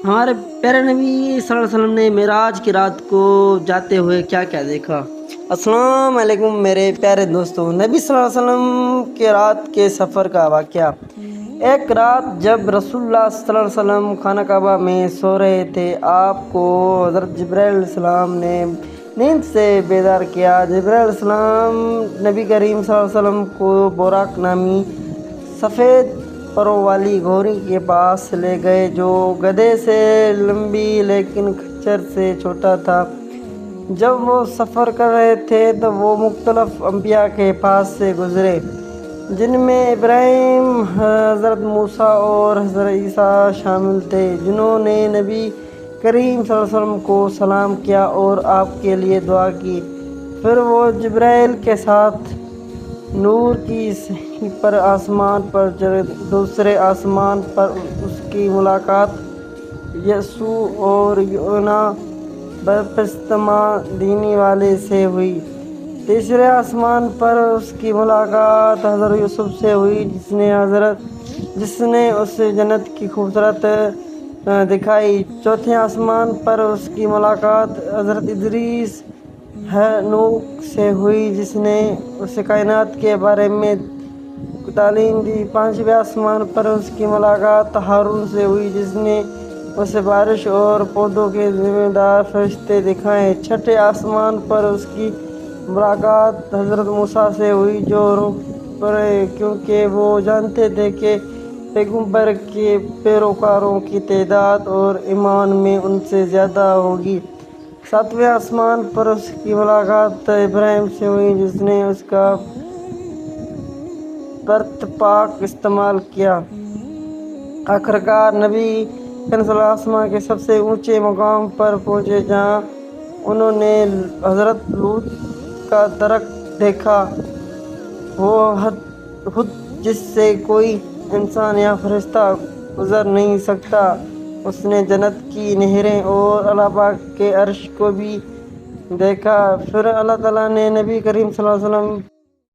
ہمارے پیارے نبی صلی اللہ علیہ وسلم نے معراج کی رات کو جاتے ہوئے کیا کیا دیکھا؟ السلام علیکم میرے پیارے دوستوں، نبی صلی اللہ علیہ وسلم کے رات کے سفر کا واقعہ۔ ایک رات جب رسول اللہ صلی اللہ علیہ وسلم خانہ کعبہ میں سو رہے تھے، آپ کو حضرت جبرائیل علیہ السلام نے نیند سے بیدار کیا۔ جبرائیل علیہ السلام نبی کریم صلی اللہ علیہ وسلم کو براق نامی سفید پروں والی گھوڑی کے پاس لے گئے، جو گدھے سے لمبی لیکن کھچر سے چھوٹا تھا۔ جب وہ سفر کر رہے تھے تو وہ مختلف انبیاء کے پاس سے گزرے، جن میں ابراہیم، حضرت موسیٰ اور حضرت عیسیٰ شامل تھے، جنہوں نے نبی کریم صلی اللہ علیہ وسلم کو سلام کیا اور آپ کے لیے دعا کی۔ پھر وہ جبرائیل کے ساتھ نور کی سیڑھی پر آسمان پر چڑھے۔ دوسرے آسمان پر اس کی ملاقات یسوع اور یوحنا بپتسمہ دینے والے سے ہوئی۔ تیسرے آسمان پر اس کی ملاقات حضرت یوسف سے ہوئی، جس نے اسے جنت کی خوبصورت دکھائی۔ چوتھے آسمان پر اس کی ملاقات حضرت ادریس حنوک سے ہوئی، جس نے اسے کائنات کے بارے میں تعلیم دی۔ پانچویں آسمان پر اس کی ملاقات ہارون سے ہوئی، جس نے اسے بارش اور پودوں کے ذمہ دار فرشتے دکھائے۔ چھٹے آسمان پر اس کی ملاقات حضرت موسیٰ سے ہوئی، جو رک پڑے کیونکہ وہ جانتے تھے کہ پیغمبر کے پیروکاروں کی تعداد اور ایمان میں ان سے زیادہ ہوگی۔ ساتویں آسمان پر اس کی ملاقات ابراہیم سے ہوئی، جس نے اس کا برت پاک استعمال کیا۔ آخرکار نبی کریم صلی اللہ علیہ وسلم کے سب سے اونچے مقام پر پہنچے، جہاں انہوں نے حضرت لوط کا درخت دیکھا، وہ حد جس سے کوئی انسان یا فرشتہ گزر نہیں سکتا۔ اس نے جنت کی نہریں اور اللہ پاک کے عرش کو بھی دیکھا۔ پھر اللہ تعالیٰ نے نبی کریم صلی اللہ علیہ وسلم